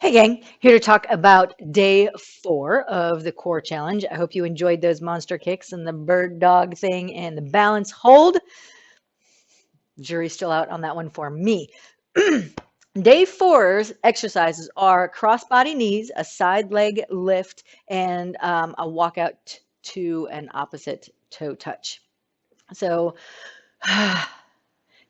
Hey gang, here to talk about day 4 of the core challenge. I hope you enjoyed those monster kicks and the bird dog thing and the balance hold. Jury's still out on that one for me. Day 4's exercises are crossbody knees, a side leg lift, and a walkout to an opposite toe touch. So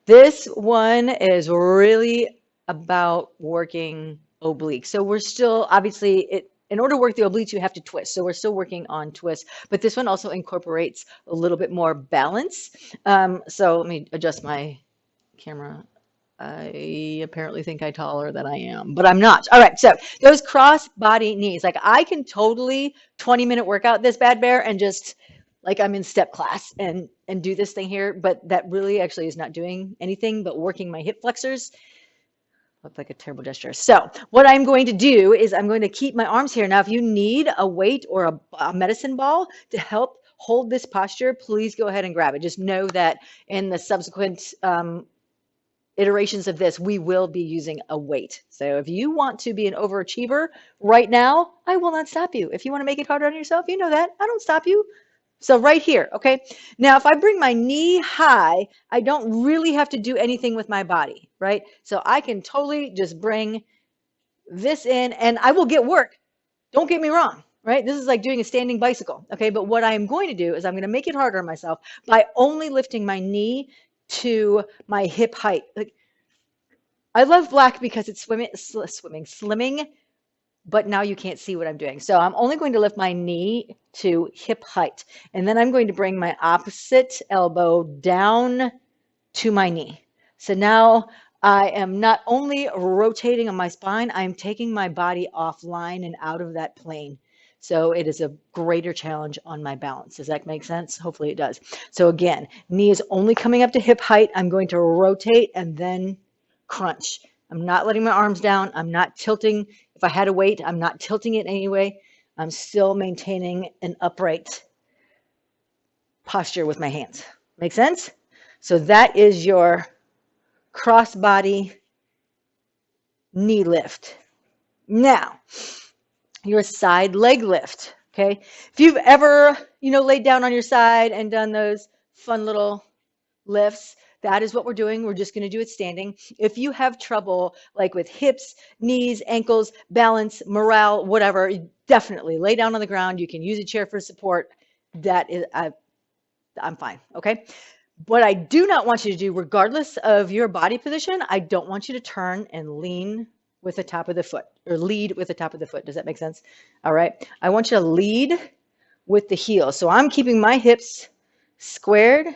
this one is really about working obliques. So we're still obviously in order to work the obliques, you have to twist. So we're still working on twists, but this one also incorporates a little bit more balance. So let me adjust my camera. I apparently think I'm taller than I am, but I'm not. All right, so those cross body knees, like I can totally 20-minute workout this bad bear and just like I'm in step class and do this thing here, but that really actually is not doing anything but working my hip flexors. Look like a terrible gesture. So what I'm going to do is I'm going to keep my arms here. Now, if you need a weight or a medicine ball to help hold this posture, please go ahead and grab it. Just know that in the subsequent iterations of this, we will be using a weight. So if you want to be an overachiever right now, I will not stop you. If you want to make it harder on yourself, you know that. I don't stop you. So right here, okay? Now, if I bring my knee high, I don't really have to do anything with my body, right? So I can totally just bring this in and I will get work. Don't get me wrong, right? This is like doing a standing bicycle, okay? But what I am going to do is I'm going to make it harder on myself by only lifting my knee to my hip height. Like, I love black because it's slimming, but now you can't see what I'm doing. So I'm only going to lift my knee to hip height, and then I'm going to bring my opposite elbow down to my knee. So now I am not only rotating on my spine, I'm taking my body offline and out of that plane. So it is a greater challenge on my balance. Does that make sense? Hopefully it does. So again, knee is only coming up to hip height. I'm going to rotate and then crunch. I'm not letting my arms down. I'm not tilting. If I had a weight, I'm not tilting it anyway. I'm still maintaining an upright posture with my hands. Make sense? So that is your crossbody knee lift. Now, your side leg lift, okay? If you've ever, laid down on your side and done those fun little lifts, that is what we're doing. We're just going to do it standing. If you have trouble like with hips, knees, ankles, balance, morale, whatever, definitely lay down on the ground. You can use a chair for support. That is, I'm fine, okay? What I do not want you to do, regardless of your body position, I don't want you to turn and lean with the top of the foot or lead with the top of the foot. Does that make sense? All right. I want you to lead with the heel. So I'm keeping my hips squared.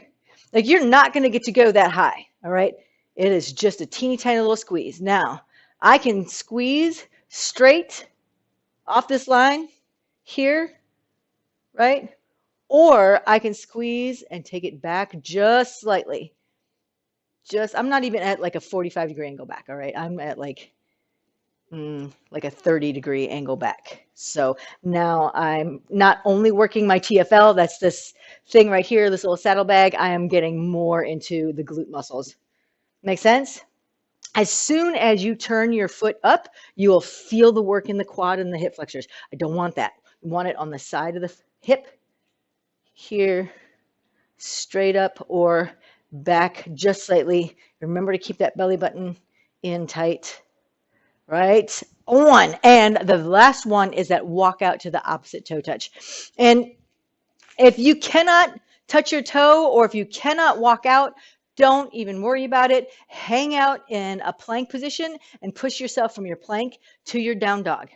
Like you're not going to get to go that high. All right. It is just a teeny tiny little squeeze. Now I can squeeze straight off this line here, right? Or I can squeeze and take it back just slightly. I'm not even at like a 45-degree angle back, all right? I'm at like a 30-degree angle back. So now I'm not only working my TFL, that's this thing right here, this little saddlebag, I am getting more into the glute muscles. Make sense? As soon as you turn your foot up, you will feel the work in the quad and the hip flexors. I don't want that. I want it on the side of the hip, here, straight up or back just slightly. Remember to keep that belly button in tight, right? On. And the last one is that walk out to the opposite toe touch. And if you cannot touch your toe or if you cannot walk out, don't even worry about it. Hang out in a plank position and push yourself from your plank to your down dog.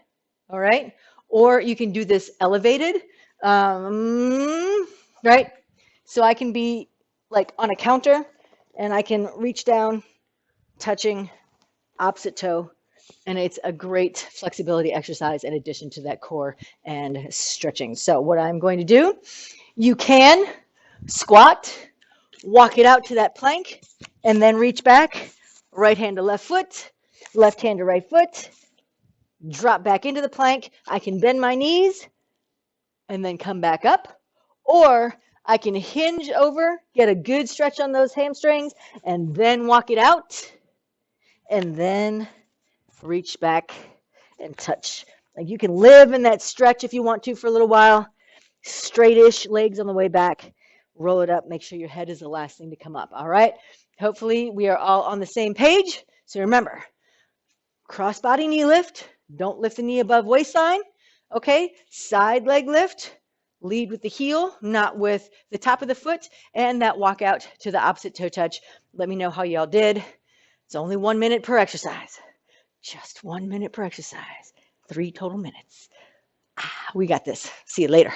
All right? Or you can do this elevated, right? So I can be like on a counter and I can reach down, touching opposite toe. And it's a great flexibility exercise in addition to that core and stretching. So what I'm going to do, you can squat, walk it out to that plank, and then reach back, right hand to left foot, left hand to right foot, drop back into the plank. I can bend my knees and then come back up, or I can hinge over, get a good stretch on those hamstrings, and then walk it out, and then reach back and touch. Like you can live in that stretch if you want to for a little while. Straightish legs on the way back. Roll it up. Make sure your head is the last thing to come up. All right. Hopefully we are all on the same page. So remember, cross-body knee lift. Don't lift the knee above waistline. Okay. Side leg lift. Lead with the heel, not with the top of the foot, and that walk out to the opposite toe touch. Let me know how y'all did. It's only 1 minute per exercise. Just 1 minute per exercise. 3 total minutes. We got this. See you later.